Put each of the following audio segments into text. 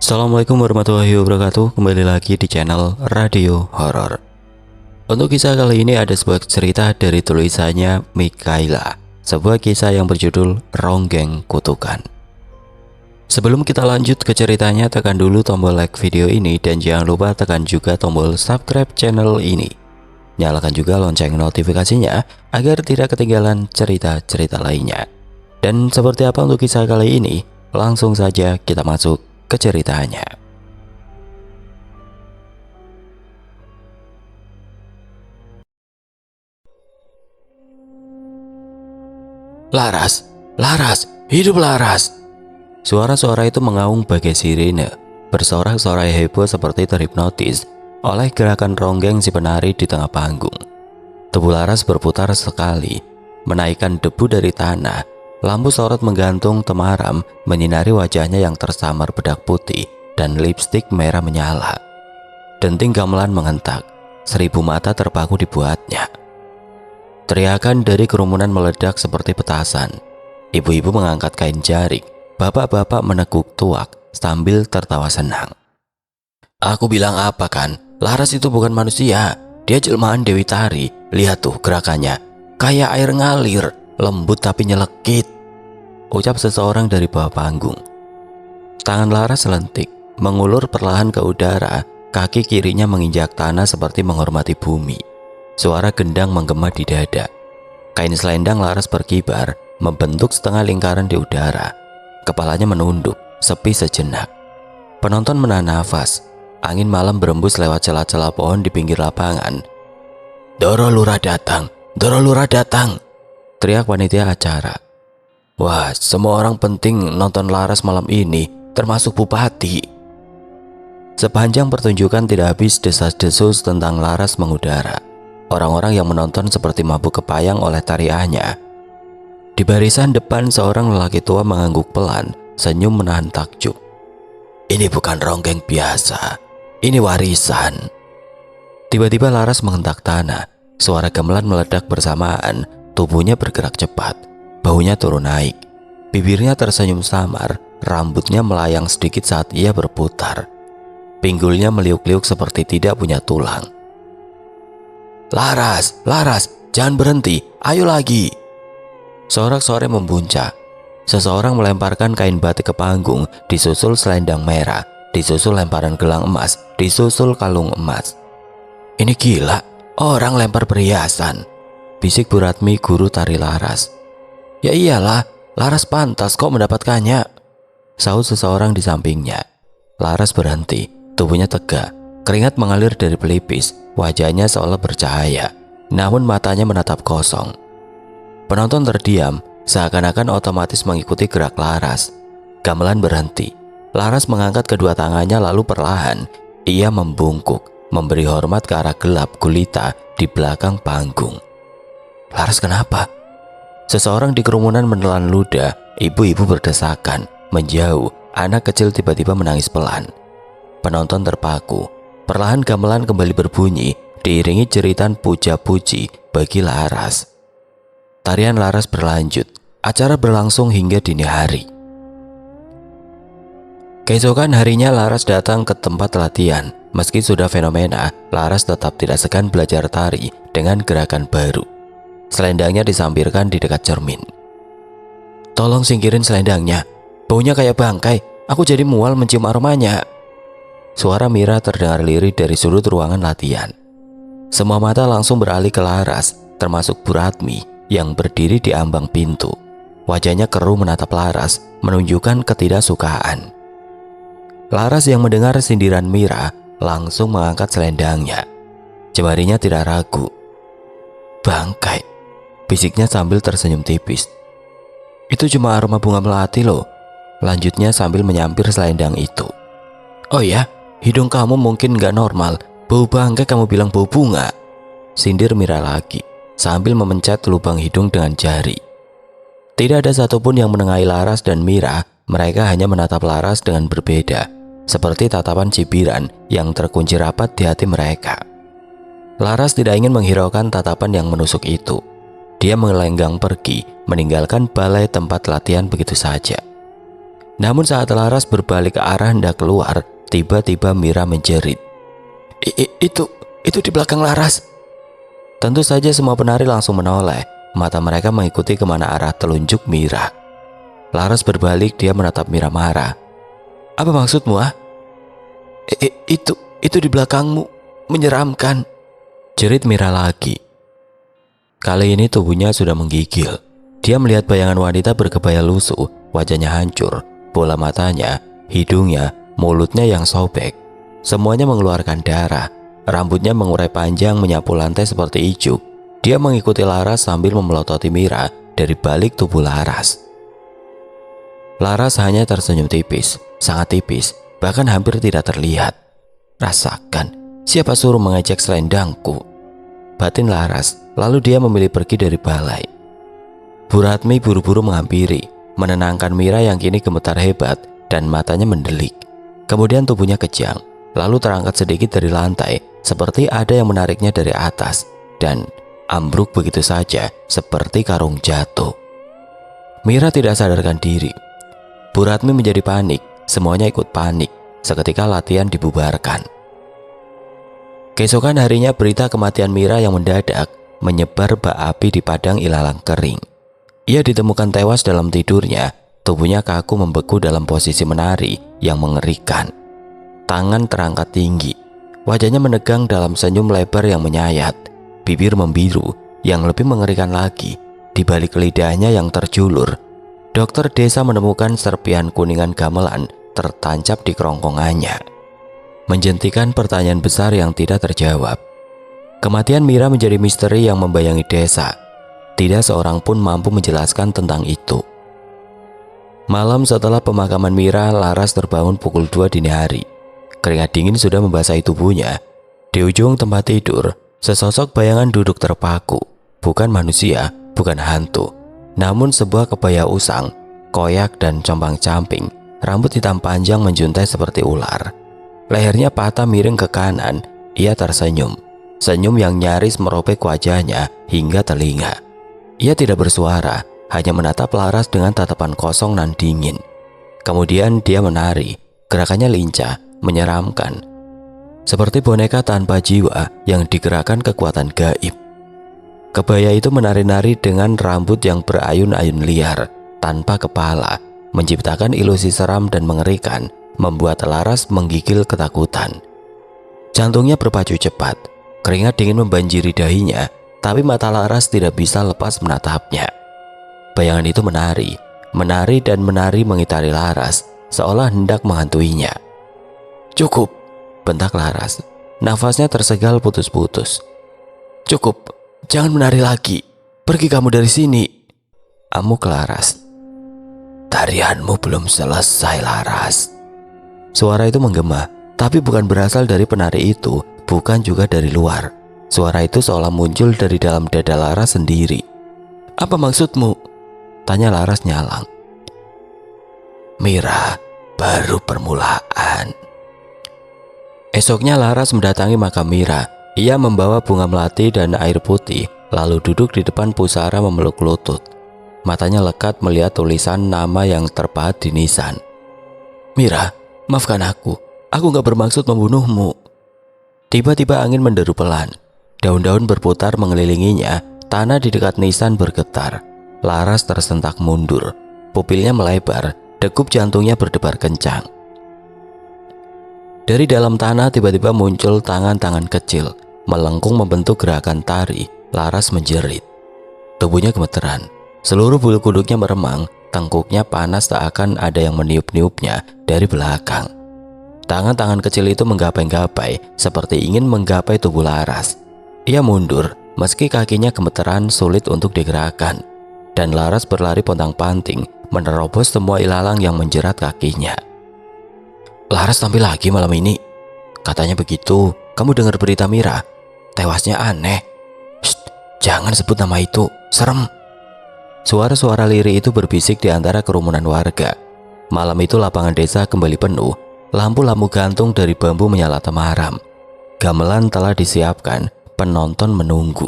Assalamualaikum warahmatullahi wabarakatuh. Kembali lagi di channel Radio Horor. Untuk kisah kali ini ada sebuah cerita dari tulisannya Mikaela, sebuah kisah yang berjudul Ronggeng Kutukan. Sebelum kita lanjut ke ceritanya, tekan dulu tombol like video ini dan jangan lupa tekan juga tombol subscribe channel ini. Nyalakan juga lonceng notifikasinya agar tidak ketinggalan cerita-cerita lainnya. Dan seperti apa untuk kisah kali ini? Langsung saja kita masuk ke ceritanya. Laras, Laras, hidup Laras. Suara-suara itu mengaung bagai sirine, bersorak-sorai heboh seperti terhipnotis oleh gerakan ronggeng si penari di tengah panggung. Tubuh Laras berputar sekali, menaikkan debu dari tanah. Lampu sorot menggantung temaram menyinari wajahnya yang tersamar bedak putih dan lipstik merah menyala. Denting gamelan mengentak, 1000 mata terpaku dibuatnya. Teriakan dari kerumunan meledak seperti petasan. Ibu-ibu mengangkat kain jarik, bapak-bapak menekuk tuak sambil tertawa senang. Aku bilang apa kan, Laras itu bukan manusia, dia jelmaan Dewi Tari. Lihat tuh gerakannya, kayak air ngalir, lembut tapi nyelekit, ucap seseorang dari bawah panggung. Tangan Laras selentik, mengulur perlahan ke udara, kaki kirinya menginjak tanah seperti menghormati bumi. Suara gendang menggema di dada. Kain selendang Laras berkibar, membentuk setengah lingkaran di udara. Kepalanya menunduk, sepi sejenak. Penonton menahan nafas. Angin malam berembus lewat celah-celah pohon di pinggir lapangan. Doro Lurah datang, Doro Lurah datang, teriak panitia acara. Wah, semua orang penting nonton Laras malam ini, termasuk Bupati. Sepanjang pertunjukan tidak habis desas-desus tentang Laras mengudara. Orang-orang yang menonton seperti mabuk kepayang oleh tariannya. Di barisan depan seorang lelaki tua mengangguk pelan, senyum menahan takjub. Ini bukan ronggeng biasa, ini warisan. Tiba-tiba Laras menghentak tanah, suara gamelan meledak bersamaan, tubuhnya bergerak cepat. Bahunya turun naik, bibirnya tersenyum samar, rambutnya melayang sedikit saat ia berputar. Pinggulnya meliuk-liuk seperti tidak punya tulang. Laras, Laras, jangan berhenti, ayo lagi. Sorak-sorai membuncah. Seseorang melemparkan kain batik ke panggung, disusul selendang merah, disusul lemparan gelang emas, disusul kalung emas. Ini gila, orang lempar perhiasan, bisik Bu Ratmi, guru tari Laras. Ya iyalah, Laras pantas kok mendapatkannya, sahut seseorang di sampingnya. Laras berhenti, tubuhnya tegak, keringat mengalir dari pelipis, wajahnya seolah bercahaya, namun matanya menatap kosong. Penonton terdiam, seakan-akan otomatis mengikuti gerak Laras. Gamelan berhenti, Laras mengangkat kedua tangannya lalu perlahan, ia membungkuk, memberi hormat ke arah gelap gulita di belakang panggung. Laras kenapa? Seseorang di kerumunan menelan ludah, ibu-ibu berdesakan, menjauh, anak kecil tiba-tiba menangis pelan. Penonton terpaku, perlahan gamelan kembali berbunyi, diiringi jeritan puja-puji bagi Laras. Tarian Laras berlanjut, acara berlangsung hingga dini hari. Keesokan harinya Laras datang ke tempat latihan. Meski sudah fenomena, Laras tetap tidak segan belajar tari dengan gerakan baru. Selendangnya disampirkan di dekat cermin. Tolong singkirin selendangnya, baunya kayak bangkai, aku jadi mual mencium aromanya. Suara Mira terdengar lirih dari sudut ruangan latihan. Semua mata langsung beralih ke Laras, termasuk Bu Ratmi yang berdiri di ambang pintu. Wajahnya keruh menatap Laras, menunjukkan ketidaksukaan. Laras yang mendengar sindiran Mira langsung mengangkat selendangnya. Jemarinya tidak ragu. Bangkai, bisiknya sambil tersenyum tipis. Itu cuma aroma bunga melati loh, lanjutnya sambil menyampir selendang itu. Oh ya, hidung kamu mungkin gak normal, bau bangkai kamu bilang bau bunga, sindir Mira lagi sambil memencet lubang hidung dengan jari. Tidak ada satupun yang menengahi Laras dan Mira, mereka hanya menatap Laras dengan berbeda, seperti tatapan cibiran yang terkunci rapat di hati mereka. Laras tidak ingin menghiraukan tatapan yang menusuk itu. Dia melenggang pergi, meninggalkan balai tempat latihan begitu saja. Namun saat Laras berbalik ke arah hendak keluar, tiba-tiba Mira menjerit. Itu di belakang Laras." Tentu saja semua penari langsung menoleh. Mata mereka mengikuti kemana arah telunjuk Mira. Laras berbalik, dia menatap Mira marah. "Apa maksudmu, ah?" Itu di belakangmu, menyeramkan," jerit Mira lagi. Kali ini tubuhnya sudah menggigil. Dia melihat bayangan wanita berkebaya lusuh, wajahnya hancur, bola matanya, hidungnya, mulutnya yang sobek. Semuanya mengeluarkan darah. Rambutnya mengurai panjang menyapu lantai seperti ijuk. Dia mengikuti Laras sambil memelototi Mira dari balik tubuh Laras. Laras hanya tersenyum tipis, sangat tipis, bahkan hampir tidak terlihat. "Rasakan, siapa suruh mengejek selendangku?" batin Laras, lalu dia memilih pergi dari balai. Bu Ratmi buru-buru menghampiri, menenangkan Mira yang kini gemetar hebat dan matanya mendelik. Kemudian tubuhnya kejang, lalu terangkat sedikit dari lantai, seperti ada yang menariknya dari atas, dan ambruk begitu saja seperti karung jatuh. Mira tidak sadarkan diri. Bu Ratmi menjadi panik, semuanya ikut panik. Seketika latihan dibubarkan. Keesokan harinya berita kematian Mira yang mendadak menyebar bak api di padang ilalang kering. Ia ditemukan tewas dalam tidurnya, tubuhnya kaku membeku dalam posisi menari yang mengerikan. Tangan terangkat tinggi, wajahnya menegang dalam senyum lebar yang menyayat, bibir membiru yang lebih mengerikan lagi. Di balik lidahnya yang terjulur, dokter desa menemukan serpihan kuningan gamelan tertancap di kerongkongannya, menjentikan pertanyaan besar yang tidak terjawab. Kematian Mira menjadi misteri yang membayangi desa. Tidak seorang pun mampu menjelaskan tentang itu. Malam setelah pemakaman Mira, Laras terbangun pukul 2 dini hari. Keringat dingin sudah membasahi tubuhnya. Di ujung tempat tidur, sesosok bayangan duduk terpaku. Bukan manusia, bukan hantu, namun sebuah kebaya usang, koyak dan compang-camping. Rambut hitam panjang menjuntai seperti ular. Lehernya patah miring ke kanan. Ia tersenyum, senyum yang nyaris merobek wajahnya hingga telinga. Ia tidak bersuara, hanya menatap Laras dengan tatapan kosong dan dingin. Kemudian dia menari, gerakannya lincah, menyeramkan, seperti boneka tanpa jiwa yang digerakkan kekuatan gaib. Kebaya itu menari-nari dengan rambut yang berayun-ayun liar, tanpa kepala, menciptakan ilusi seram dan mengerikan, membuat Laras menggigil ketakutan. Jantungnya berpacu cepat, keringat dingin membanjiri dahinya, tapi mata Laras tidak bisa lepas menatapnya. Bayangan itu menari dan menari mengitari Laras, seolah hendak menghantuinya. "Cukup," bentak Laras. Nafasnya tersegal putus-putus. "Cukup, jangan menari lagi. Pergi kamu dari sini," amuk Laras. "Tarianmu belum selesai, Laras." Suara itu menggema, tapi bukan berasal dari penari itu, bukan juga dari luar. Suara itu seolah muncul dari dalam dada Laras sendiri. "Apa maksudmu?" tanya Laras nyalang. "Mira, baru permulaan." Esoknya Laras mendatangi makam Mira. Ia membawa bunga melati dan air putih, lalu duduk di depan pusara memeluk lutut. Matanya lekat melihat tulisan nama yang terpahat di nisan. "Mira, maafkan aku gak bermaksud membunuhmu." Tiba-tiba angin menderu pelan. Daun-daun berputar mengelilinginya. Tanah di dekat nisan bergetar. Laras tersentak mundur. Pupilnya melebar. Degup jantungnya berdebar kencang. Dari dalam tanah tiba-tiba muncul tangan-tangan kecil, melengkung membentuk gerakan tari. Laras menjerit. Tubuhnya gemeteran. Seluruh bulu kuduknya meremang. Tengkuknya panas, tak akan ada yang meniup-niupnya dari belakang. Tangan-tangan kecil itu menggapai-gapai, seperti ingin menggapai tubuh Laras. Ia mundur, meski kakinya gemeteran, sulit untuk digerakkan. Dan Laras berlari pontang-panting, menerobos semua ilalang yang menjerat kakinya. "Laras tampil lagi malam ini. Katanya begitu. Kamu dengar berita Mira? Tewasnya aneh." "Shh, jangan sebut nama itu, serem." Suara-suara lirih itu berbisik di antara kerumunan warga. Malam itu lapangan desa kembali penuh. Lampu-lampu gantung dari bambu menyala temaram. Gamelan telah disiapkan, penonton menunggu.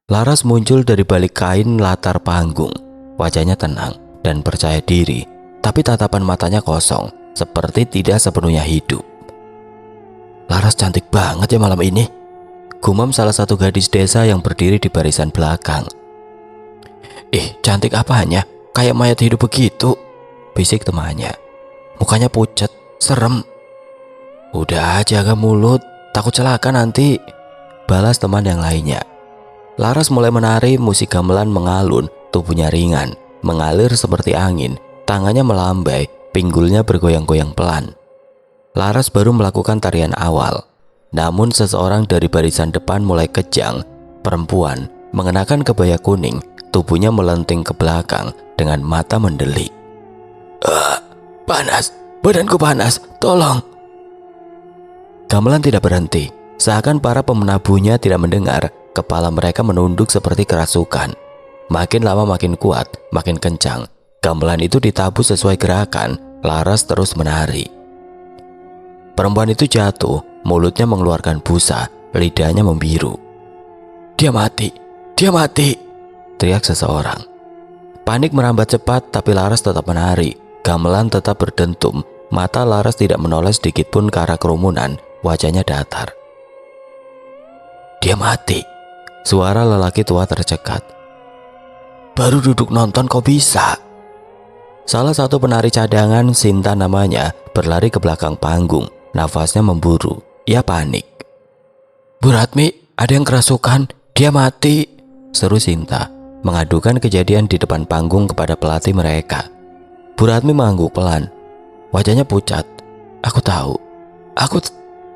Laras muncul dari balik kain latar panggung. Wajahnya tenang dan percaya diri. tapi tatapan matanya kosong, seperti tidak sepenuhnya hidup. "Laras cantik banget ya malam ini," gumam salah satu gadis desa yang berdiri di barisan belakang. Cantik apanya? Kayak mayat hidup begitu," bisik temannya. "Mukanya pucat, serem." "Udah, jaga mulut, takut celaka nanti," balas teman yang lainnya. Laras mulai menari, musik gamelan mengalun, tubuhnya ringan, mengalir seperti angin, tangannya melambai, pinggulnya bergoyang-goyang pelan. Laras baru melakukan tarian awal, namun seseorang dari barisan depan mulai kejang. Perempuan mengenakan kebaya kuning, tubuhnya melenting ke belakang dengan mata mendelik. Panas, badanku panas, tolong." Gamelan tidak berhenti, seakan para pemenabuhnya tidak mendengar. Kepala mereka menunduk seperti kerasukan. Makin lama makin kuat, makin kencang. Gamelan itu ditabuh sesuai gerakan. Laras terus menari. Perempuan itu jatuh, mulutnya mengeluarkan busa, lidahnya membiru. Dia mati, teriak seseorang. Panik merambat cepat, tapi Laras tetap menari. Gamelan tetap berdentum. Mata Laras tidak menoleh sedikit pun ke arah kerumunan. Wajahnya datar. "Dia mati," suara lelaki tua tercekat. "Baru duduk nonton kok bisa?" Salah satu penari cadangan, Sinta namanya, berlari ke belakang panggung. Nafasnya memburu. Ia panik. "Bu Ratmi, ada yang kerasukan, dia mati," seru Sinta, mengadukan kejadian di depan panggung kepada pelatih mereka. Bu Ratmi mengangguk pelan. Wajahnya pucat. Aku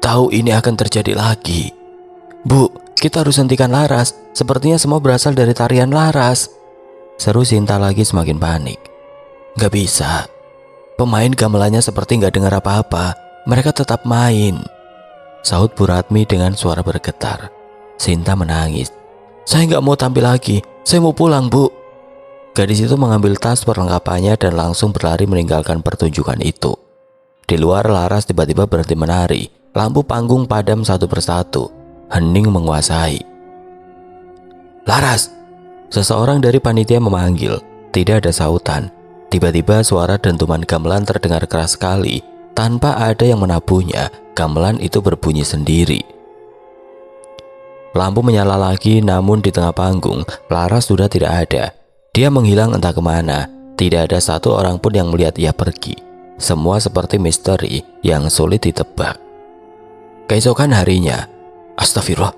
tahu ini akan terjadi lagi. "Bu, kita harus hentikan Laras. Sepertinya semua berasal dari tarian Laras," seru Sinta lagi semakin panik. "Gak bisa. Pemain gamelannya seperti gak dengar apa-apa. Mereka tetap main," sahut Bu Ratmi dengan suara bergetar. Sinta menangis. "Saya gak mau tampil lagi. Saya mau pulang, Bu." Gadis itu mengambil tas perlengkapannya dan langsung berlari meninggalkan pertunjukan itu. Di luar, Laras tiba-tiba berhenti menari. Lampu panggung padam satu persatu. Hening menguasai. "Laras!" Seseorang dari panitia memanggil. Tidak ada sautan. Tiba-tiba suara dentuman gamelan terdengar keras sekali. Tanpa ada yang menabuhnya, gamelan itu berbunyi sendiri. Lampu menyala lagi, namun di tengah panggung, Laras sudah tidak ada. Dia menghilang entah kemana. Tidak ada satu orang pun yang melihat ia pergi. Semua seperti misteri yang sulit ditebak. Keesokan harinya, astagfirullah,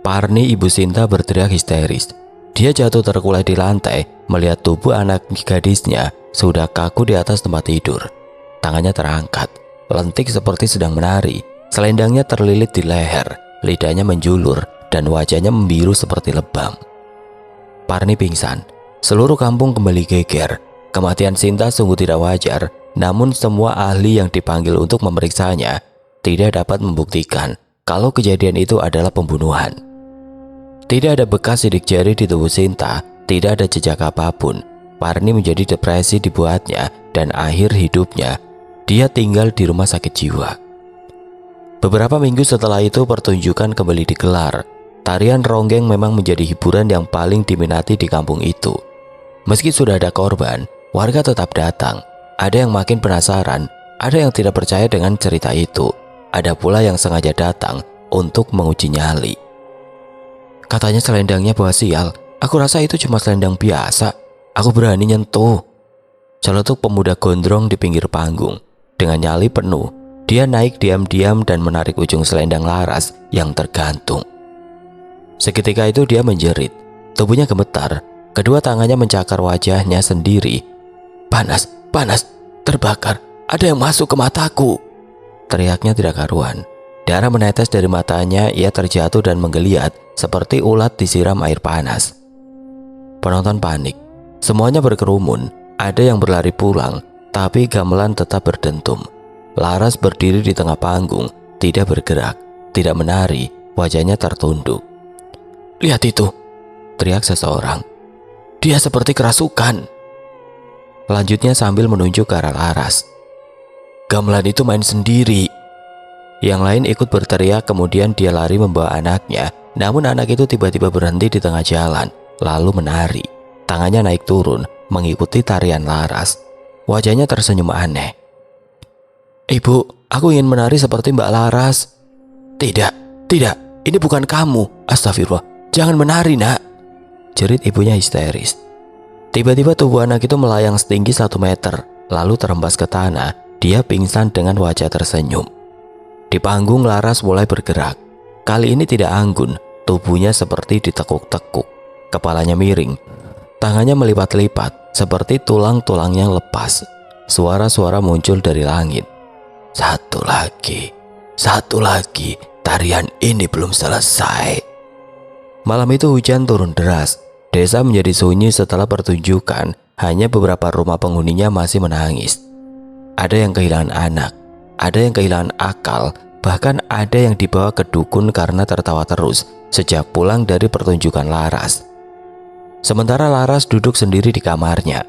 Parni, ibu Sinta, berteriak histeris. Dia jatuh terkulai di lantai melihat tubuh anak gadisnya sudah kaku di atas tempat tidur. Tangannya terangkat, lentik seperti sedang menari. Selendangnya terlilit di leher, lidahnya menjulur, dan wajahnya membiru seperti lebam. Parni pingsan. Seluruh kampung kembali geger. Kematian Sinta sungguh tidak wajar, namun semua ahli yang dipanggil untuk memeriksanya tidak dapat membuktikan kalau kejadian itu adalah pembunuhan. Tidak ada bekas sidik jari di tubuh Sinta, tidak ada jejak apapun. Parni menjadi depresi dibuatnya, dan akhir hidupnya dia tinggal di rumah sakit jiwa. Beberapa minggu setelah itu pertunjukan kembali digelar. Tarian ronggeng memang menjadi hiburan yang paling diminati di kampung itu. Meski sudah ada korban, warga tetap datang. Ada yang makin penasaran, ada yang tidak percaya dengan cerita itu. Ada pula yang sengaja datang untuk menguji nyali. "Katanya selendangnya bawa sial. Aku rasa itu cuma selendang biasa. Aku berani nyentuh," celetuk pemuda gondrong di pinggir panggung. Dengan nyali penuh, dia naik diam-diam dan menarik ujung selendang Laras yang tergantung. Seketika itu dia menjerit. Tubuhnya gemetar. Kedua tangannya mencakar wajahnya sendiri. Panas, terbakar. Ada yang masuk ke mataku," teriaknya tidak karuan. Darah menetes dari matanya. Ia terjatuh dan menggeliat seperti ulat disiram air panas. Penonton panik. Semuanya berkerumun. Ada yang berlari pulang, tapi gamelan tetap berdentum. Laras berdiri di tengah panggung, tidak bergerak, tidak menari, wajahnya tertunduk. "Lihat itu," teriak seseorang. "Dia seperti kerasukan." Lanjutnya sambil menunjuk ke arah Laras. "Gamelan itu main sendiri." Yang lain ikut berteriak, kemudian dia lari membawa anaknya. Namun anak itu tiba-tiba berhenti di tengah jalan, lalu menari. Tangannya naik turun, mengikuti tarian Laras. Wajahnya tersenyum aneh. "Ibu, aku ingin menari seperti Mbak Laras." Tidak, ini bukan kamu. Astagfirullah, jangan menari nak," jerit ibunya histeris. Tiba-tiba tubuh anak itu melayang setinggi 1 meter, lalu terhempas ke tanah. Dia pingsan dengan wajah tersenyum. Di panggung Laras mulai bergerak. Kali ini tidak anggun, tubuhnya seperti ditekuk-tekuk. Kepalanya miring, tangannya melipat-lipat seperti tulang-tulangnya lepas. Suara-suara muncul dari langit. Satu lagi, tarian ini belum selesai." Malam itu hujan turun deras. Desa menjadi sunyi setelah pertunjukan. Hanya beberapa rumah penghuninya masih menangis. Ada yang kehilangan anak, ada yang kehilangan akal, bahkan ada yang dibawa ke dukun karena tertawa terus sejak pulang dari pertunjukan Laras. Sementara Laras duduk sendiri di kamarnya.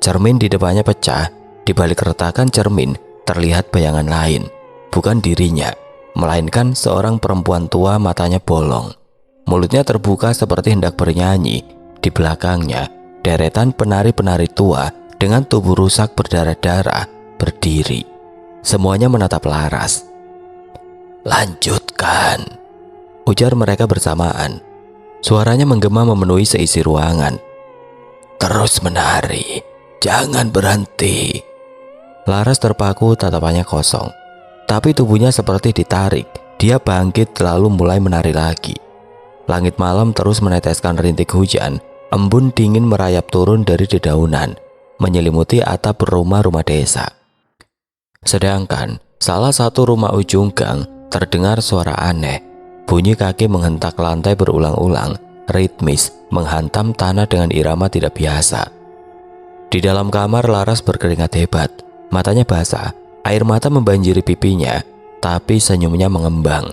Cermin di depannya pecah. Di balik retakan cermin terlihat bayangan lain, bukan dirinya, melainkan seorang perempuan tua, matanya bolong. Mulutnya terbuka seperti hendak bernyanyi. Di belakangnya, deretan penari-penari tua dengan tubuh rusak berdarah-darah berdiri. Semuanya menatap Laras. "Lanjutkan," ujar mereka bersamaan. Suaranya menggema memenuhi seisi ruangan. "Terus menari, jangan berhenti." Laras terpaku, tatapannya kosong. Tapi tubuhnya seperti ditarik. Dia bangkit lalu mulai menari lagi. Langit malam terus meneteskan rintik hujan. Embun dingin merayap turun dari dedaunan, menyelimuti atap rumah-rumah desa. Sedangkan salah satu rumah ujung gang terdengar suara aneh. Bunyi kaki menghentak lantai berulang-ulang, ritmis, menghantam tanah dengan irama tidak biasa. Di dalam kamar Laras berkeringat hebat. Matanya basah, air mata membanjiri pipinya, tapi senyumnya mengembang.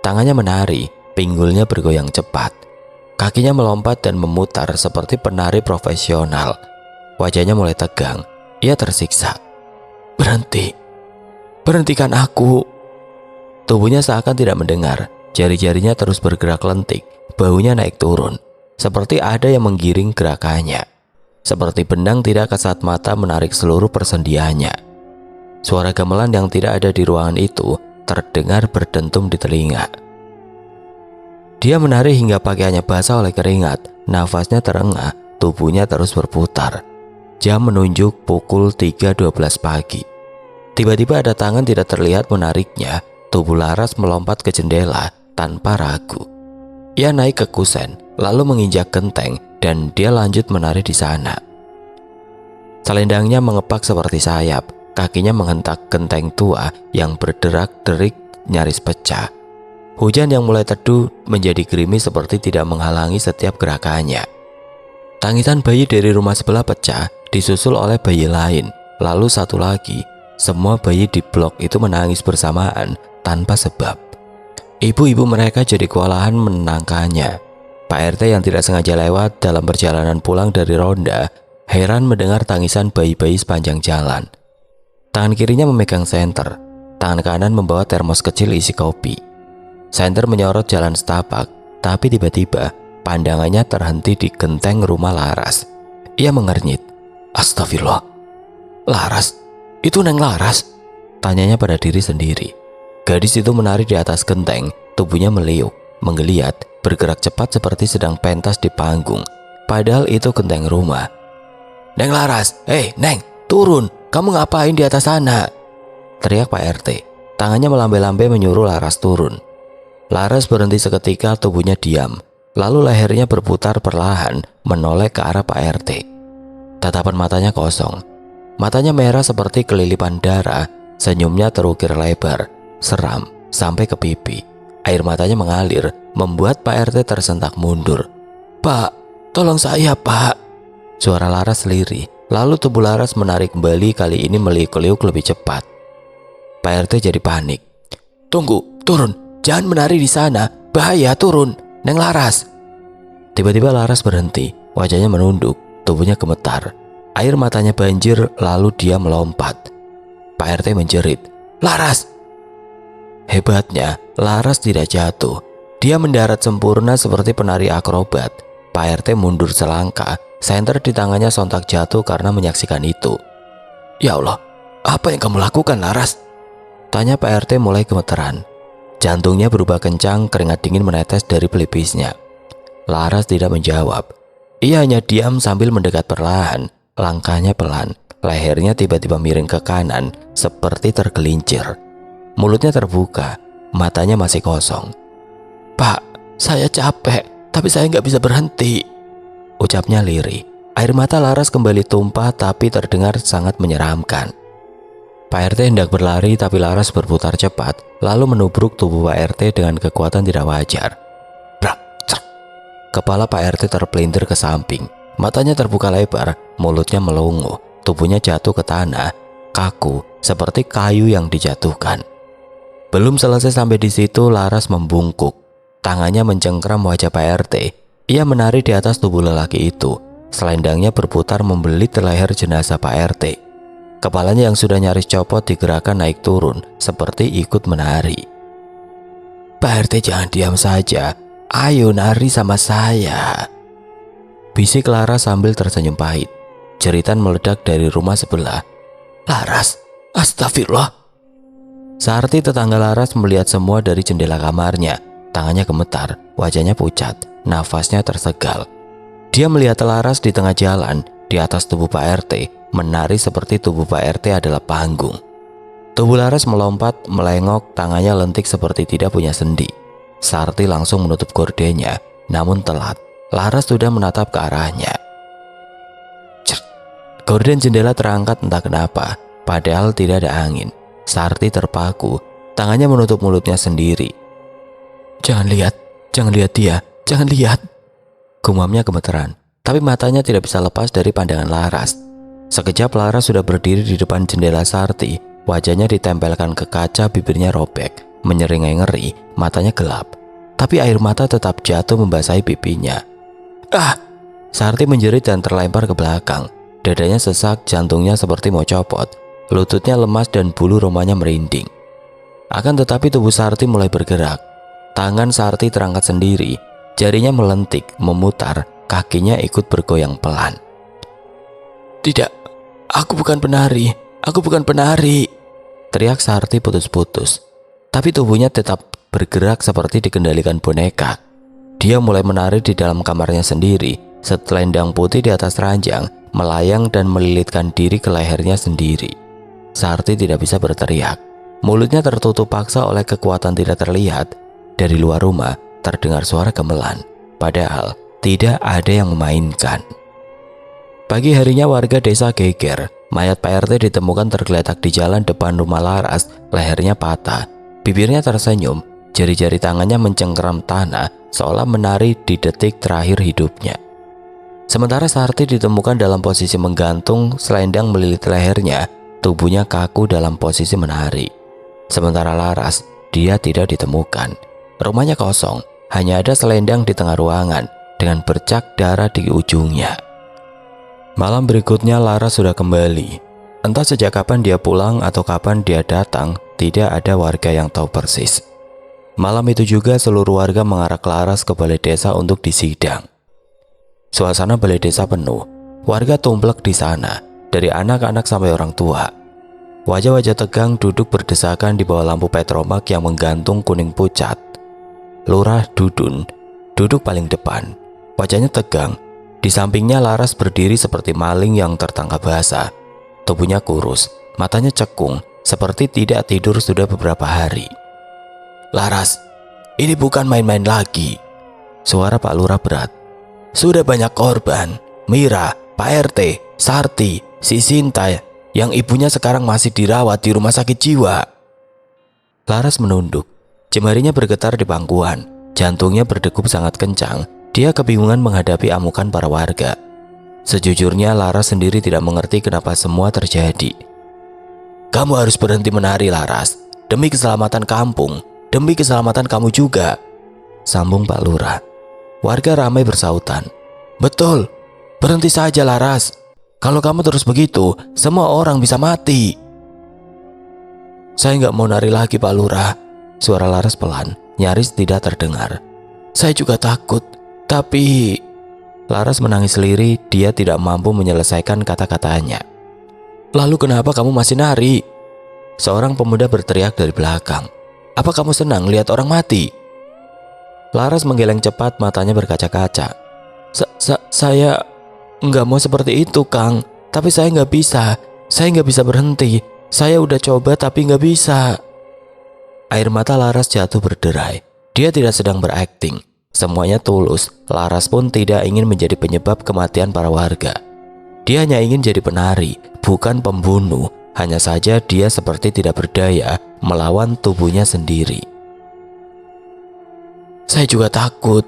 Tangannya menari, pinggulnya bergoyang cepat. Kakinya melompat dan memutar seperti penari profesional. Wajahnya mulai tegang. Ia tersiksa. Berhentikan aku." Tubuhnya seakan tidak mendengar. Jari-jarinya terus bergerak lentik. Baunya naik turun, seperti ada yang menggiring gerakannya. Seperti benang tidak kasat mata menarik seluruh persendiannya. Suara gamelan yang tidak ada di ruangan itu terdengar berdentum di telinga. Dia menari hingga pakaiannya basah oleh keringat. Nafasnya terengah, tubuhnya terus berputar. Jam menunjuk pukul 3.12 pagi. Tiba-tiba ada tangan tidak terlihat menariknya. Tubuh Laras melompat ke jendela tanpa ragu. Ia naik ke kusen, lalu menginjak genteng, dan dia lanjut menari di sana. Selendangnya mengepak seperti sayap. Kakinya menghentak genteng tua yang berderak-derik nyaris pecah. Hujan yang mulai teduh menjadi gerimis seperti tidak menghalangi setiap gerakannya. Tangisan bayi dari rumah sebelah pecah, disusul oleh bayi lain, lalu satu lagi. Semua bayi di blok itu menangis bersamaan tanpa sebab. Ibu-ibu mereka jadi kewalahan menenangkannya. Pak RT yang tidak sengaja lewat dalam perjalanan pulang dari ronda, heran mendengar tangisan bayi-bayi sepanjang jalan. Tangan kirinya memegang senter, tangan kanan membawa termos kecil isi kopi. Senter menyorot jalan setapak, tapi tiba-tiba pandangannya terhenti di genteng rumah Laras. Ia mengernyit. "Astagfirullah, Laras, itu Neng Laras?" tanyanya pada diri sendiri. Gadis itu menari di atas genteng, tubuhnya meliuk, menggeliat, bergerak cepat seperti sedang pentas di panggung. Padahal itu genteng rumah. "Neng Laras, Neng, turun, kamu ngapain di atas sana?" teriak Pak RT. Tangannya melambai-lambai menyuruh Laras turun. Laras berhenti seketika, tubuhnya diam. Lalu lehernya berputar perlahan, menoleh ke arah Pak RT. Tatapan matanya kosong. Matanya merah seperti kelilipan darah. Senyumnya terukir lebar, seram, sampai ke pipi. Air matanya mengalir, membuat Pak RT tersentak mundur. "Pak, tolong saya, Pak." Suara Laras lirih. Lalu tubuh Laras menarik kembali, kali ini meliuk-liuk lebih cepat. Pak RT jadi panik. "Tunggu, turun. Jangan menari di sana, bahaya, turun, Neng Laras." Tiba-tiba Laras berhenti, wajahnya menunduk, tubuhnya gemetar. Air matanya banjir, lalu dia melompat. Pak RT menjerit, "Laras!" Hebatnya, Laras tidak jatuh. Dia mendarat sempurna seperti penari akrobat. Pak RT mundur selangkah, senter di tangannya sontak jatuh karena menyaksikan itu. Ya Allah, apa yang kamu lakukan, Laras? Tanya Pak RT mulai gemeteran. Jantungnya berubah kencang, keringat dingin menetes dari pelipisnya. Laras tidak menjawab. Ia hanya diam sambil mendekat perlahan. Langkahnya pelan, lehernya tiba-tiba miring ke kanan seperti tergelincir. Mulutnya terbuka, matanya masih kosong. Pak, saya capek, tapi saya nggak bisa berhenti, ucapnya lirih. Air mata Laras kembali tumpah tapi terdengar sangat menyeramkan. Pak RT hendak berlari tapi Laras berputar cepat lalu menubruk tubuh Pak RT dengan kekuatan tidak wajar. Brak, cek. Kepala Pak RT terpelintir ke samping, matanya terbuka lebar, mulutnya melongo, tubuhnya jatuh ke tanah, kaku seperti kayu yang dijatuhkan. Belum selesai sampai di situ, Laras membungkuk. Tangannya mencengkram wajah Pak RT. Ia menari di atas tubuh lelaki itu. Selendangnya berputar membelit leher jenazah Pak RT. Kepalanya yang sudah nyaris copot digerakkan naik turun, seperti ikut menari. Pak RT jangan diam saja. Ayo nari sama saya, bisik Laras sambil tersenyum pahit. Jeritan meledak dari rumah sebelah. Laras, astagfirullah. Sarti tetangga Laras melihat semua dari jendela kamarnya. Tangannya gemetar, wajahnya pucat, nafasnya tersegal. Dia melihat Laras di tengah jalan, di atas tubuh Pak RT, menari seperti tubuh Pak RT adalah panggung. Tubuh Laras melompat, melengok, tangannya lentik seperti tidak punya sendi. Sarti langsung menutup gordennya, namun telat. Laras sudah menatap ke arahnya. Cert. Gorden jendela terangkat entah kenapa, padahal tidak ada angin. Sarti terpaku, tangannya menutup mulutnya sendiri. Jangan lihat dia, jangan lihat. Gumamnya gemeteran, tapi matanya tidak bisa lepas dari pandangan Laras. Sekejap Laras sudah berdiri di depan jendela Sarti, wajahnya ditempelkan ke kaca, bibirnya robek, menyeringai ngeri, matanya gelap. Tapi air mata tetap jatuh membasahi pipinya. Ah! Sarti menjerit dan terlempar ke belakang. Dadanya sesak, jantungnya seperti mau copot. Lututnya lemas dan bulu romanya merinding. Akan tetapi tubuh Sarti mulai bergerak. Tangan Sarti terangkat sendiri, jarinya melentik, memutar, kakinya ikut bergoyang pelan. Tidak, aku bukan penari, teriak Sarti putus-putus. Tapi tubuhnya tetap bergerak seperti dikendalikan boneka. Dia mulai menari di dalam kamarnya sendiri, selendang putih di atas ranjang, melayang dan melilitkan diri ke lehernya sendiri. Sarti tidak bisa berteriak. Mulutnya tertutup paksa oleh kekuatan tidak terlihat. Dari luar rumah terdengar suara gamelan, padahal tidak ada yang memainkan. Pagi harinya warga desa geger. Mayat Pak RT ditemukan tergeletak di jalan depan rumah Laras, lehernya patah. Bibirnya tersenyum, jari-jari tangannya mencengkeram tanah seolah menari di detik terakhir hidupnya. Sementara Sarti ditemukan dalam posisi menggantung, selendang melilit lehernya, tubuhnya kaku dalam posisi menari. Sementara Laras, dia tidak ditemukan. Rumahnya kosong, hanya ada selendang di tengah ruangan dengan bercak darah di ujungnya. Malam berikutnya Laras sudah kembali. Entah sejak kapan dia pulang atau kapan dia datang, tidak ada warga yang tahu persis. Malam itu juga seluruh warga mengarak Laras ke balai desa untuk disidang. Suasana balai desa penuh, warga tumplek di sana, dari anak-anak sampai orang tua. Wajah-wajah tegang duduk berdesakan di bawah lampu petromak yang menggantung kuning pucat. Lurah Dudun duduk paling depan, wajahnya tegang. Di sampingnya Laras berdiri seperti maling yang tertangkap basah. Tubuhnya kurus, matanya cekung, seperti tidak tidur sudah beberapa hari. Laras, ini bukan main-main lagi. Suara Pak Lurah berat. Sudah banyak korban, Mira, Pak RT, Sarti, si Sinta, yang ibunya sekarang masih dirawat di rumah sakit jiwa. Laras menunduk, jemarinya bergetar di pangkuan, jantungnya berdegup sangat kencang. Dia kebingungan menghadapi amukan para warga. Sejujurnya Laras sendiri tidak mengerti kenapa semua terjadi. Kamu harus berhenti menari, Laras, demi keselamatan kampung, demi keselamatan kamu juga, sambung Pak Lurah. Warga ramai bersautan. Betul, berhenti saja Laras. Kalau kamu terus begitu, semua orang bisa mati. Saya nggak mau nari lagi, Pak Lurah. Suara Laras pelan, nyaris tidak terdengar. Saya juga takut, tapi... Laras menangis lirih, dia tidak mampu menyelesaikan kata-katanya. Lalu kenapa kamu masih nari? Seorang pemuda berteriak dari belakang. Apa kamu senang lihat orang mati? Laras menggeleng cepat, matanya berkaca-kaca. Saya nggak mau seperti itu, Kang. Tapi saya nggak bisa. Saya nggak bisa berhenti. Saya udah coba tapi nggak bisa. Air mata Laras jatuh berderai. Dia tidak sedang berakting. Semuanya tulus. Laras pun tidak ingin menjadi penyebab kematian para warga. Dia hanya ingin jadi penari, bukan pembunuh. Hanya saja dia seperti tidak berdaya melawan tubuhnya sendiri. Saya juga takut,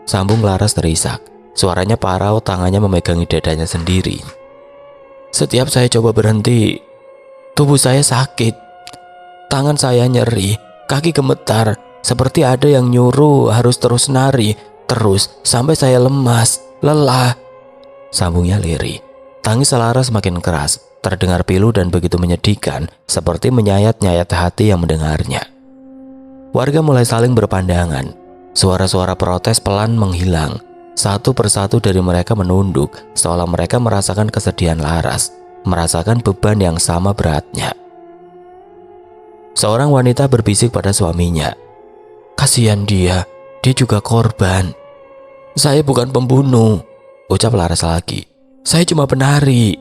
sambung Laras terisak. Suaranya parau, tangannya memegangi dadanya sendiri. Setiap saya coba berhenti, tubuh saya sakit. Tangan saya nyeri, kaki gemetar, seperti ada yang nyuruh harus terus nari, terus sampai saya lemas, lelah. Sambungnya lirih. Tangis Laras semakin keras, terdengar pilu dan begitu menyedihkan, seperti menyayat-nyayat hati yang mendengarnya. Warga mulai saling berpandangan. Suara-suara protes pelan menghilang. Satu persatu dari mereka menunduk, seolah mereka merasakan kesedihan Laras, merasakan beban yang sama beratnya. Seorang wanita berbisik pada suaminya. Kasihan dia juga korban. Saya bukan pembunuh, ucap Laras lagi. Saya cuma penari.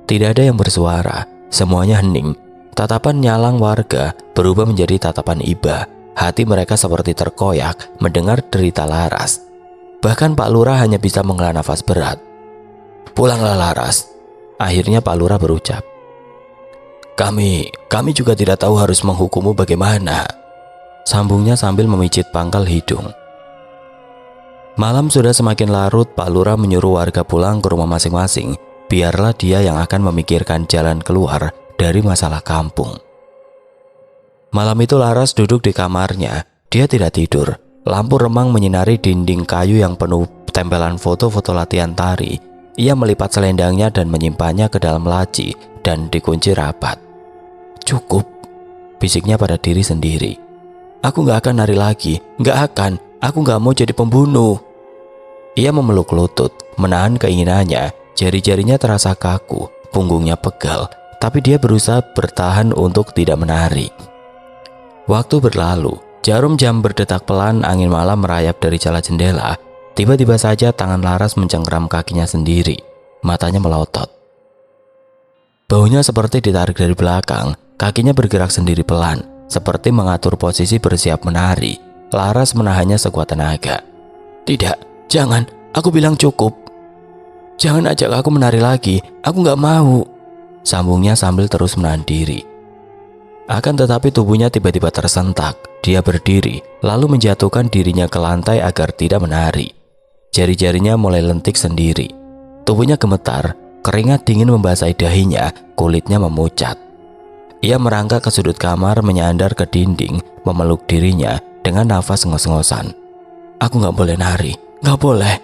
Tidak ada yang bersuara, semuanya hening. Tatapan nyalang warga berubah menjadi tatapan iba. Hati mereka seperti terkoyak mendengar derita Laras. Bahkan Pak Lurah hanya bisa menghela nafas berat. Pulanglah Laras. Akhirnya Pak Lurah berucap. Kami juga tidak tahu harus menghukummu bagaimana, sambungnya sambil memicit pangkal hidung. Malam sudah semakin larut. Pak Lurah menyuruh warga pulang ke rumah masing-masing. Biarlah dia yang akan memikirkan jalan keluar dari masalah kampung. Malam itu Laras duduk di kamarnya. Dia tidak tidur. Lampu remang menyinari dinding kayu yang penuh tempelan foto-foto latihan tari. Ia melipat selendangnya dan menyimpannya ke dalam laci dan dikunci rapat. Cukup, bisiknya pada diri sendiri. Aku gak akan nari lagi, gak akan. Aku gak mau jadi pembunuh. Ia memeluk lutut, menahan keinginannya. Jari-jarinya terasa kaku, punggungnya pegal. Tapi dia berusaha bertahan untuk tidak menari. Waktu berlalu. Jarum jam berdetak pelan, angin malam merayap dari celah jendela. Tiba-tiba saja tangan Laras mencengkram kakinya sendiri. Matanya melotot. Baunya seperti ditarik dari belakang. Kakinya bergerak sendiri pelan, seperti mengatur posisi bersiap menari. Laras menahannya sekuat tenaga. Tidak, jangan, aku bilang cukup. Jangan ajak aku menari lagi, aku gak mau, sambungnya sambil terus menahan diri. Akan tetapi tubuhnya tiba-tiba tersentak. Dia berdiri, lalu menjatuhkan dirinya ke lantai agar tidak menari. Jari-jarinya mulai lentik sendiri. Tubuhnya gemetar, keringat dingin membasahi dahinya, kulitnya memucat. Ia merangkak ke sudut kamar, menyandar ke dinding, memeluk dirinya dengan nafas ngos-ngosan. Aku gak boleh nari, gak boleh.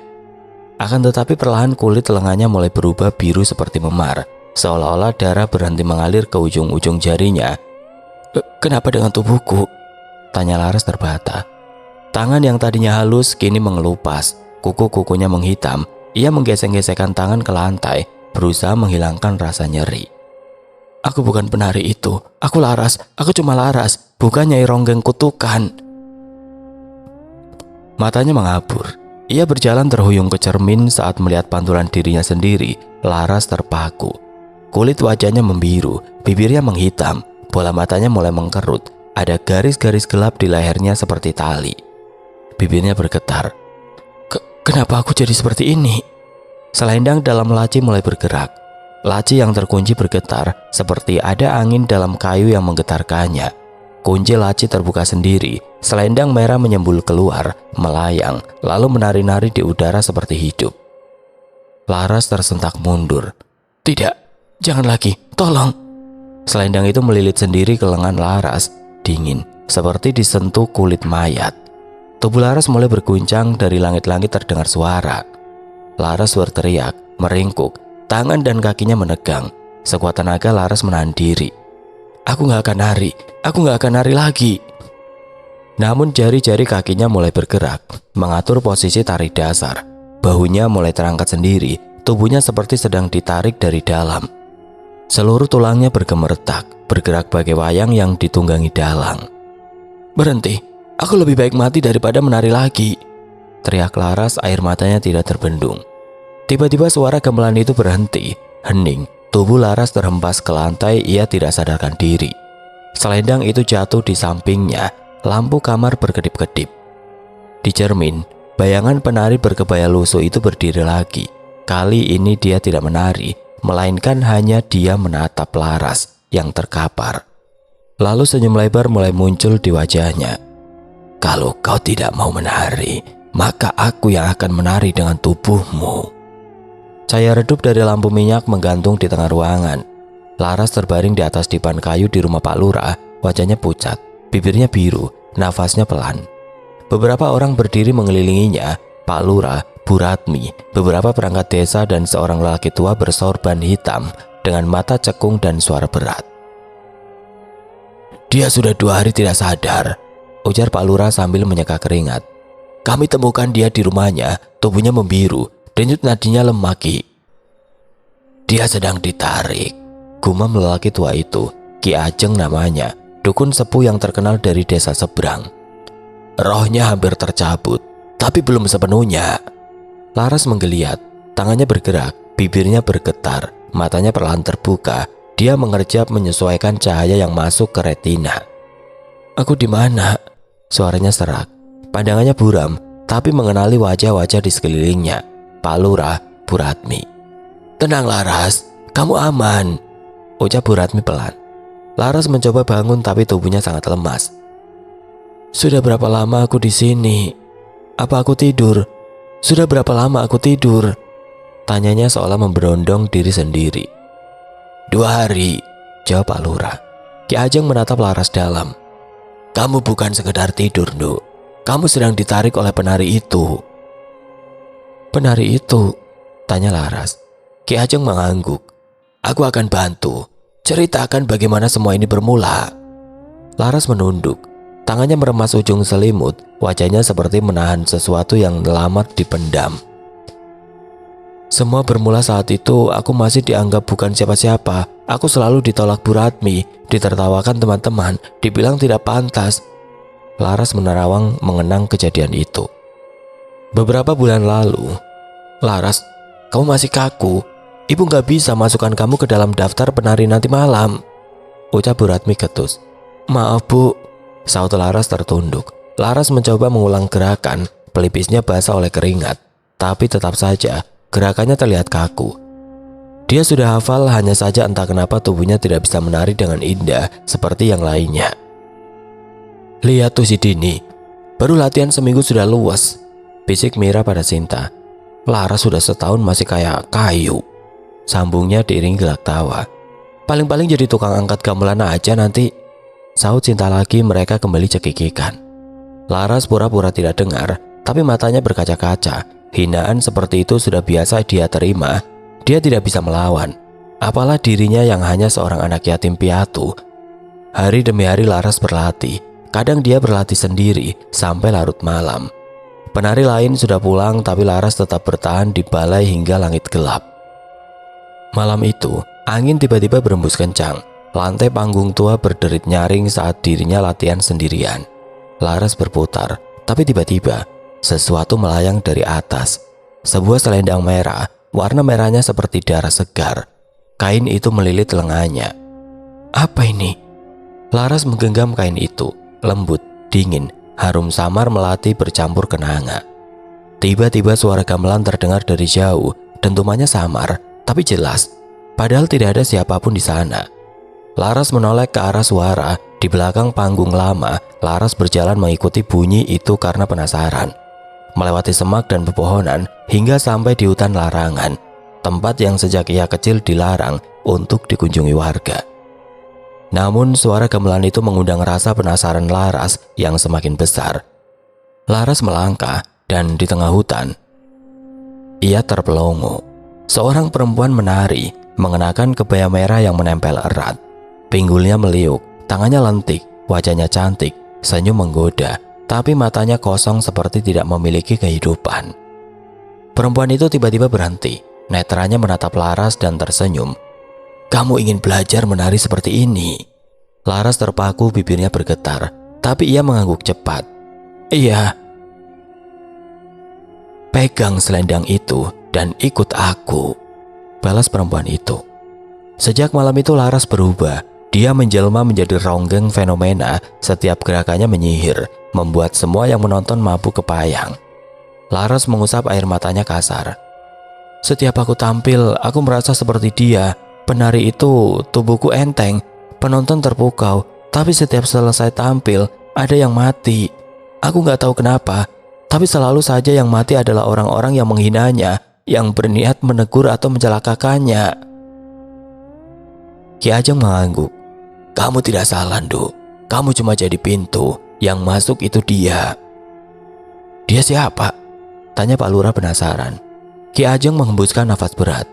Akan tetapi perlahan kulit lengannya mulai berubah biru seperti memar, seolah-olah darah berhenti mengalir ke ujung-ujung jarinya. Kenapa dengan tubuhku? Tanya Laras terbata. Tangan yang tadinya halus kini mengelupas, kuku-kukunya menghitam. Ia menggesek-gesekkan tangan ke lantai, berusaha menghilangkan rasa nyeri. Aku bukan penari itu, aku Laras, aku cuma Laras, bukan Nyai Ronggeng kutukan. Matanya mengabur. Ia berjalan terhuyung ke cermin saat melihat pantulan dirinya sendiri. Laras terpaku. Kulit wajahnya membiru, bibirnya menghitam. Bola matanya mulai mengkerut. Ada garis-garis gelap di lehernya seperti tali. Bibirnya bergetar. Kenapa aku jadi seperti ini? Selendang dalam laci mulai bergerak. Laci yang terkunci bergetar, seperti ada angin dalam kayu yang menggetarkannya. Kunci laci terbuka sendiri. Selendang merah menyembul keluar, melayang, lalu menari-nari di udara seperti hidup. Laras tersentak mundur. Tidak, jangan lagi, tolong. Selendang itu melilit sendiri ke lengan Laras, dingin, seperti disentuh kulit mayat. Tubuh Laras mulai berguncang, dari langit-langit terdengar suara. Laras berteriak, meringkuk, tangan dan kakinya menegang. Sekuat tenaga Laras menahan diri. Aku gak akan nari, aku gak akan nari lagi. Namun jari-jari kakinya mulai bergerak, mengatur posisi tarik dasar. Bahunya mulai terangkat sendiri, tubuhnya seperti sedang ditarik dari dalam. Seluruh tulangnya bergemeretak, bergerak bagai wayang yang ditunggangi dalang. "Berhenti, aku lebih baik mati daripada menari lagi," teriak Laras, air matanya tidak terbendung. Tiba-tiba suara gamelan itu berhenti, hening, tubuh Laras terhempas ke lantai, ia tidak sadarkan diri. Selendang itu jatuh di sampingnya, lampu kamar berkedip-kedip. Di cermin, bayangan penari berkebaya lusuh itu berdiri lagi. Kali ini dia tidak menari, melainkan hanya dia menatap Laras yang terkapar. Lalu senyum lebar mulai muncul di wajahnya. "Kalau kau tidak mau menari, maka aku yang akan menari dengan tubuhmu." Cahaya redup dari lampu minyak menggantung di tengah ruangan. Laras terbaring di atas dipan kayu di rumah Pak Lurah, wajahnya pucat, bibirnya biru, nafasnya pelan. Beberapa orang berdiri mengelilinginya, Pak Lurah, Bu Ratmi, beberapa perangkat desa dan seorang lelaki tua bersorban hitam dengan mata cekung dan suara berat. "Dia sudah 2 hari tidak sadar," ujar Pak Lurah sambil menyeka keringat. "Kami temukan dia di rumahnya, tubuhnya membiru, denyut nadinya lemah, Ki." "Dia sedang ditarik," gumam lelaki tua itu. Ki Ajeng namanya, dukun sepuh yang terkenal dari desa seberang. "Rohnya hampir tercabut, tapi belum sepenuhnya." Laras menggeliat, tangannya bergerak, bibirnya bergetar, matanya perlahan terbuka. Dia mengerjap menyesuaikan cahaya yang masuk ke retina. "Aku di mana?" Suaranya serak, pandangannya buram, tapi mengenali wajah-wajah di sekelilingnya. Pak Lurah, Bu Ratmi. "Tenang Laras, kamu aman," ucap Bu Ratmi pelan. Laras mencoba bangun tapi tubuhnya sangat lemas. "Sudah berapa lama aku di sini? Apa aku tidur? Sudah berapa lama aku tidur?" tanyanya seolah memberondong diri sendiri. 2 hari, jawab Pak Lurah. Ki Ajeng menatap Laras dalam. "Kamu bukan sekedar tidur, Nduk. Kamu sedang ditarik oleh penari itu." "Penari itu?" tanya Laras. Ki Ajeng mengangguk. "Aku akan bantu. Ceritakan bagaimana semua ini bermula." Laras menunduk. Tangannya meremas ujung selimut, wajahnya seperti menahan sesuatu yang lama dipendam. "Semua bermula saat itu aku masih dianggap bukan siapa-siapa. Aku selalu ditolak Bu Ratmi, ditertawakan teman-teman, dibilang tidak pantas." Laras menerawang mengenang kejadian itu. "Beberapa bulan lalu." "Laras, kamu masih kaku. Ibu gak bisa masukkan kamu ke dalam daftar penari nanti malam," ucap Bu Ratmi ketus. "Maaf Bu," saut Laras tertunduk. Laras mencoba mengulang gerakan, pelipisnya basah oleh keringat, tapi tetap saja gerakannya terlihat kaku. Dia sudah hafal, hanya saja entah kenapa tubuhnya tidak bisa menari dengan indah seperti yang lainnya. "Lihat tuh si Dini, baru latihan seminggu sudah luas," bisik Mira pada Sinta. "Laras sudah setahun masih kayak kayu," sambungnya diiringi gelak tawa. "Paling-paling jadi tukang angkat gamelan aja nanti," saut Sinta lagi. Mereka kembali cekikikan. Laras pura-pura tidak dengar, tapi matanya berkaca-kaca. Hinaan seperti itu sudah biasa dia terima. Dia tidak bisa melawan, apalah dirinya yang hanya seorang anak yatim piatu. Hari demi hari Laras berlatih. Kadang dia berlatih sendiri sampai larut malam. Penari lain sudah pulang, tapi Laras tetap bertahan di balai hingga langit gelap. Malam itu, angin tiba-tiba berembus kencang. Lantai panggung tua berderit nyaring saat dirinya latihan sendirian. Laras berputar, tapi tiba-tiba sesuatu melayang dari atas. Sebuah selendang merah, warna merahnya seperti darah segar. Kain itu melilit lengannya. "Apa ini?" Laras menggenggam kain itu, lembut, dingin, harum samar melati bercampur kenanga. Tiba-tiba suara gamelan terdengar dari jauh, dentumannya samar, tapi jelas, padahal tidak ada siapapun di sana. Laras menoleh ke arah suara. Di belakang panggung lama, Laras berjalan mengikuti bunyi itu karena penasaran. Melewati semak dan pepohonan hingga sampai di hutan larangan, tempat yang sejak ia kecil dilarang untuk dikunjungi warga. Namun suara gamelan itu mengundang rasa penasaran Laras yang semakin besar. Laras melangkah dan di tengah hutan, ia terpelongo. Seorang perempuan menari, mengenakan kebaya merah yang menempel erat. Pinggulnya meliuk, tangannya lentik, wajahnya cantik, senyum menggoda, tapi matanya kosong seperti tidak memiliki kehidupan. Perempuan itu tiba-tiba berhenti, netranya menatap Laras dan tersenyum. kamu ingin belajar menari seperti ini?" Laras terpaku, bibirnya bergetar, tapi ia mengangguk cepat. "Iya." "Pegang selendang itu dan ikut aku," balas perempuan itu. Sejak malam itu Laras berubah. Dia menjelma menjadi ronggeng fenomena. Setiap gerakannya menyihir, membuat semua yang menonton mabuk kepayang. Laras mengusap air matanya kasar. "Setiap aku tampil, aku merasa seperti dia. Penari itu tubuhku enteng, penonton terpukau. Tapi setiap selesai tampil, ada yang mati. Aku gak tahu kenapa, tapi selalu saja yang mati adalah orang-orang yang menghinanya, yang berniat menegur atau mencelakakannya." Ki Ajeng mengangguk. "Kamu tidak salah, Nduk. Kamu cuma jadi pintu. Yang masuk itu dia." "Dia siapa?" tanya Pak Lurah penasaran. Ki Ajeng menghembuskan nafas berat.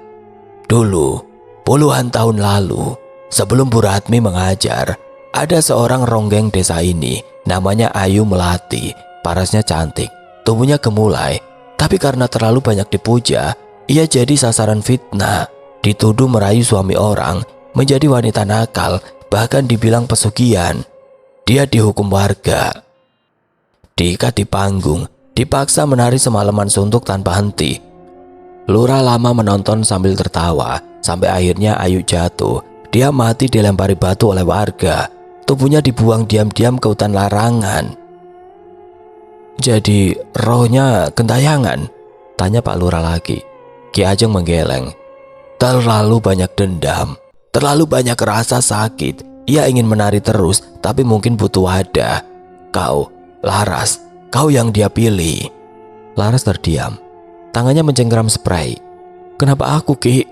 "Dulu, puluhan tahun lalu, sebelum Bu Ratmi mengajar, ada seorang ronggeng desa ini. Namanya Ayu Melati. Parasnya cantik, tubuhnya gemulai. Tapi karena terlalu banyak dipuja, ia jadi sasaran fitnah. Dituduh merayu suami orang, menjadi wanita nakal, bahkan dibilang pesugihan. Dia dihukum warga, diikat di panggung, dipaksa menari semalaman suntuk tanpa henti. Lurah lama menonton sambil tertawa, sampai akhirnya Ayu jatuh. Dia mati dilempari batu oleh warga. Tubuhnya dibuang diam-diam ke hutan larangan." "Jadi rohnya gentayangan?" tanya Pak Lurah lagi. Ki Ajeng menggeleng. "Terlalu banyak dendam. Terlalu banyak rasa sakit. Ia ingin menari terus, tapi mungkin butuh wadah. Kau, Laras, kau yang dia pilih." Laras terdiam. Tangannya mencengkeram spray. "Kenapa aku, Ki?"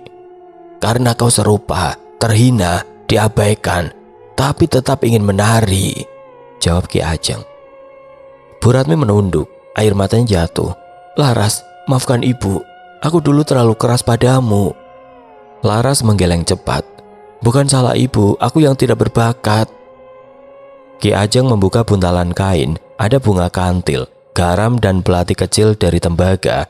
"Karena kau serupa, terhina, diabaikan, tapi tetap ingin menari," jawab Ki Ajeng. Bu Ratmi menunduk, air matanya jatuh. "Laras, maafkan ibu. Aku dulu terlalu keras padamu." Laras menggeleng cepat. "Bukan salah ibu, aku yang tidak berbakat." Ki Ajeng membuka buntalan kain. Ada bunga kantil, garam dan belati kecil dari tembaga.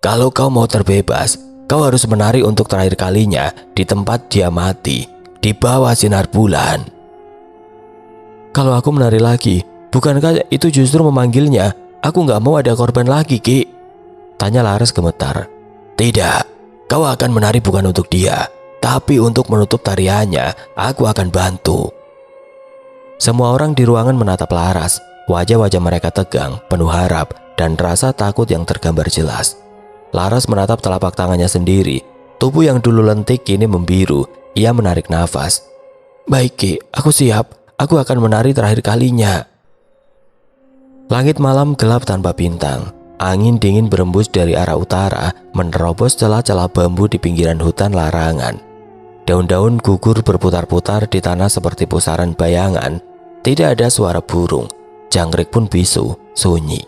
"Kalau kau mau terbebas, kau harus menari untuk terakhir kalinya di tempat dia mati, di bawah sinar bulan." "Kalau aku menari lagi, bukankah itu justru memanggilnya? Aku gak mau ada korban lagi, Ki," tanya Laras gemetar. "Tidak, kau akan menari bukan untuk dia, tapi untuk menutup tariannya. Aku akan bantu." Semua orang di ruangan menatap Laras. Wajah-wajah mereka tegang, penuh harap, dan rasa takut yang tergambar jelas. Laras menatap telapak tangannya sendiri. Tubuh yang dulu lentik kini membiru. Ia menarik nafas. "Baik, Ki, aku siap. Aku akan menari terakhir kalinya." Langit malam gelap tanpa bintang. Angin dingin berembus dari arah utara, menerobos celah-celah bambu di pinggiran hutan larangan. Daun-daun gugur berputar-putar di tanah seperti pusaran bayangan. Tidak ada suara burung, jangkrik pun bisu, sunyi.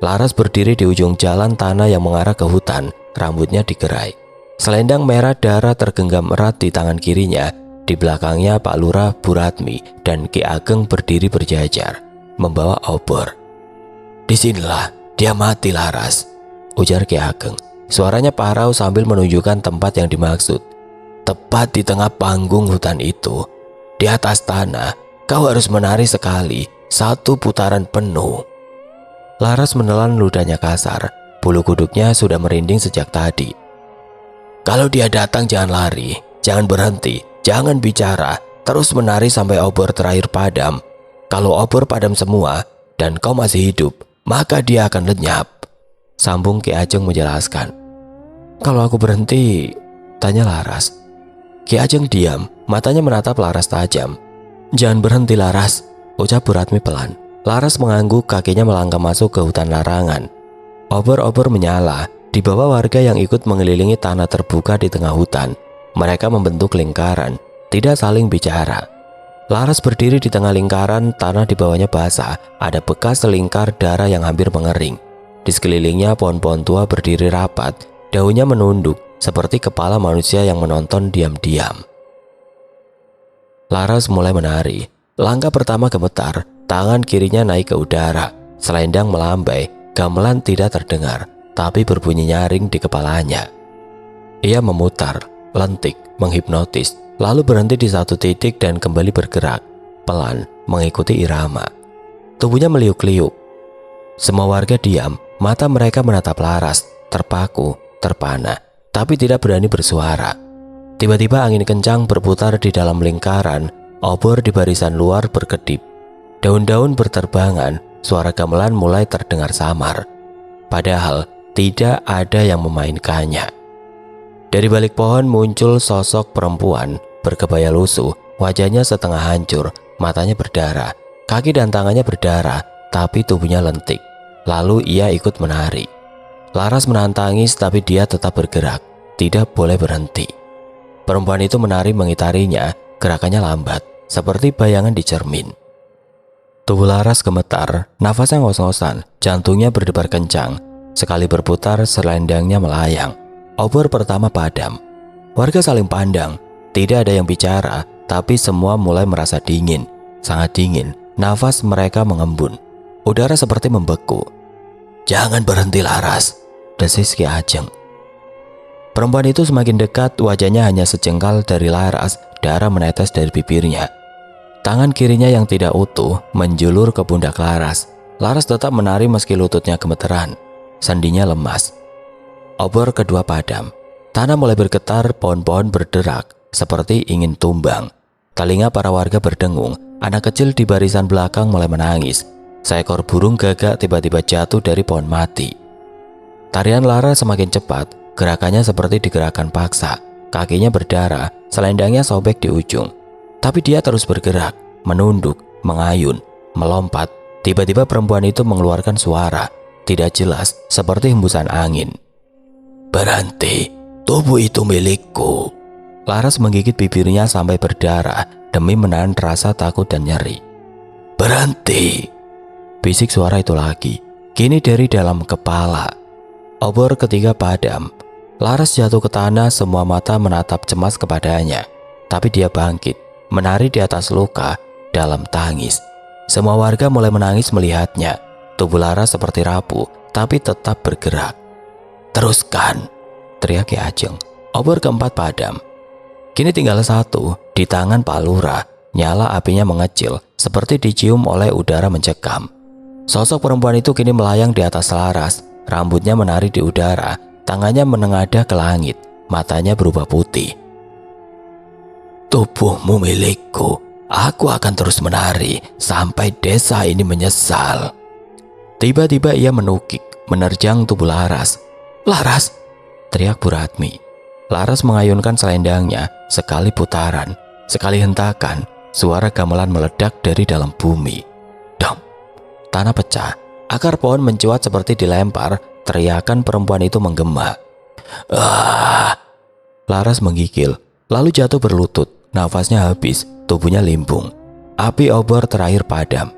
Laras berdiri di ujung jalan tanah yang mengarah ke hutan, rambutnya digerai. Selendang merah darah tergenggam erat di tangan kirinya. Di belakangnya Pak Lurah, Bu Ratmi, dan Ki Ageng berdiri berjajar, membawa obor. "Disinilah dia mati, Laras," ujar Ki Ageng. Suaranya parau sambil menunjukkan tempat yang dimaksud. "Tepat di tengah panggung hutan itu, di atas tanah. Kau harus menari sekali, satu putaran penuh." Laras menelan ludahnya kasar. Bulu kuduknya sudah merinding sejak tadi. "Kalau dia datang jangan lari, jangan berhenti, jangan bicara. Terus menari sampai obor terakhir padam. Kalau obor padam semua dan kau masih hidup, maka dia akan lenyap," sambung Ki Ajeng menjelaskan. "Kalau aku berhenti?" tanya Laras. Ki Ajeng diam, matanya menatap Laras tajam. "Jangan berhenti, Laras," ucap Bu Ratmi pelan. Laras mengangguk, kakinya melangkah masuk ke hutan larangan. Obor-obor menyala, dibawa warga yang ikut mengelilingi tanah terbuka di tengah hutan. Mereka membentuk lingkaran, tidak saling bicara. Laras berdiri di tengah lingkaran, tanah di bawahnya basah, ada bekas selingkar darah yang hampir mengering. Di sekelilingnya pohon-pohon tua berdiri rapat, daunnya menunduk seperti kepala manusia yang menonton diam-diam. Laras mulai menari. Langkah pertama gemetar, tangan kirinya naik ke udara. Selendang melambai, gamelan tidak terdengar, tapi berbunyi nyaring di kepalanya. Ia memutar, lentik, menghipnotis, lalu berhenti di satu titik dan kembali bergerak, pelan mengikuti irama. Tubuhnya meliuk-liuk. Semua warga diam, mata mereka menatap Laras, terpaku, terpana, tapi tidak berani bersuara. Tiba-tiba angin kencang berputar di dalam lingkaran, obor di barisan luar berkedip. Daun-daun berterbangan, suara gamelan mulai terdengar samar. Padahal tidak ada yang memainkannya. Dari balik pohon muncul sosok perempuan berkebaya lusuh, wajahnya setengah hancur, matanya berdarah, kaki dan tangannya berdarah, tapi tubuhnya lentik. Lalu ia ikut menari. Laras menahan tangis, tapi dia tetap bergerak, tidak boleh berhenti. Perempuan itu menari mengitarinya, gerakannya lambat, seperti bayangan di cermin. Tubuh Laras gemetar, nafasnya ngos-ngosan, jantungnya berdebar kencang. Sekali berputar, selendangnya melayang. Obor pertama padam. Warga saling pandang, tidak ada yang bicara, tapi semua mulai merasa dingin, sangat dingin. Nafas mereka mengembun, udara seperti membeku. "Jangan berhenti Laras," desis Ki Ajeng. Perempuan itu semakin dekat, wajahnya hanya sejengkal dari Laras, darah menetes dari bibirnya. Tangan kirinya yang tidak utuh menjulur ke pundak Laras. Laras tetap menari meski lututnya gemeteran, sendinya lemas. Obor kedua padam. Tanah mulai bergetar, pohon-pohon berderak seperti ingin tumbang. Telinga para warga berdengung, anak kecil di barisan belakang mulai menangis. Seekor burung gagak tiba-tiba jatuh dari pohon mati. Tarian Laras semakin cepat, gerakannya seperti digerakkan paksa. Kakinya berdarah, selendangnya sobek di ujung. Tapi dia terus bergerak, menunduk, mengayun, melompat. Tiba-tiba perempuan itu mengeluarkan suara, tidak jelas, seperti hembusan angin. "Berhenti, tubuh itu milikku." Laras menggigit bibirnya sampai berdarah demi menahan rasa takut dan nyeri. "Berhenti," bisik suara itu lagi, kini dari dalam kepala. Obor ketiga padam. Laras jatuh ke tanah, semua mata menatap cemas kepadanya. Tapi dia bangkit, menari di atas luka, dalam tangis. Semua warga mulai menangis melihatnya. Tubuh Laras seperti rapuh, tapi tetap bergerak. "Teruskan," teriak Ki Ajeng. Obor keempat padam. Kini tinggal satu, di tangan Pak Lurah. Nyala apinya mengecil, seperti dicium oleh udara mencekam. Sosok perempuan itu kini melayang di atas Laras. Rambutnya menari di udara, tangannya menengadah ke langit, matanya berubah putih. "Tubuhmu milikku, aku akan terus menari sampai desa ini menyesal." Tiba-tiba ia menukik, menerjang tubuh Laras. "Laras!" teriak Bu Ratmi. Laras mengayunkan selendangnya, sekali putaran, sekali hentakan, suara gamelan meledak dari dalam bumi. Dam! Tanah pecah, akar pohon mencuat seperti dilempar, teriakan perempuan itu menggema. "Ah!" Laras menggigil, lalu jatuh berlutut, nafasnya habis, tubuhnya limbung. Api obor terakhir padam.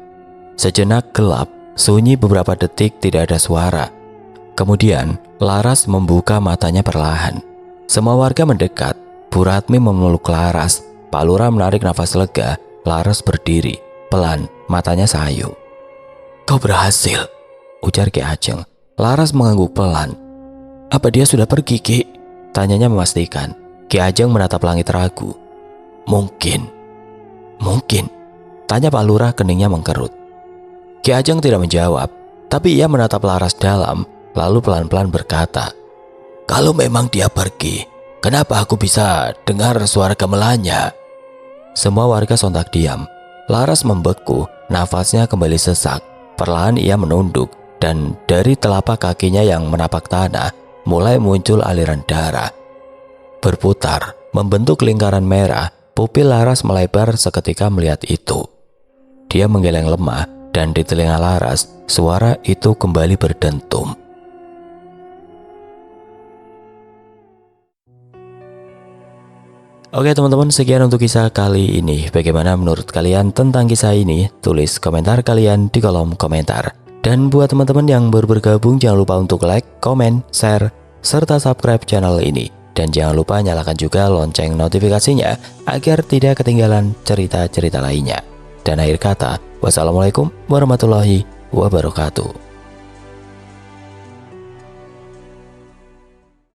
Sejenak gelap, sunyi beberapa detik, tidak ada suara. Kemudian Laras membuka matanya perlahan. Semua warga mendekat. Bu Ratmi memeluk Laras. Pak Lurah menarik nafas lega. Laras berdiri, pelan, matanya sayu. "Kau berhasil," ujar Ki Ajeng. Laras mengangguk pelan. "Apa dia sudah pergi, Ki?" tanyanya memastikan. Ki Ajeng menatap langit ragu. Mungkin, tanya Pak Lurah, keningnya mengkerut. Ki Ajeng tidak menjawab, tapi ia menatap Laras dalam, lalu pelan-pelan berkata, "Kalau memang dia pergi, kenapa aku bisa dengar suara gamelannya?" Semua warga sontak diam. Laras membeku, nafasnya kembali sesak. Perlahan ia menunduk, dan dari telapak kakinya yang menapak tanah mulai muncul aliran darah. Berputar, membentuk lingkaran merah. Pupil Laras melebar seketika melihat itu. Dia menggeleng lemah, dan di telinga Laras suara itu kembali berdentum. Oke teman-teman, sekian untuk kisah kali ini. Bagaimana menurut kalian tentang kisah ini? Tulis komentar kalian di kolom komentar. Dan buat teman-teman yang baru bergabung, jangan lupa untuk like, komen, share, serta subscribe channel ini. Dan jangan lupa nyalakan juga lonceng notifikasinya agar tidak ketinggalan cerita-cerita lainnya. Dan akhir kata, wassalamualaikum warahmatullahi wabarakatuh.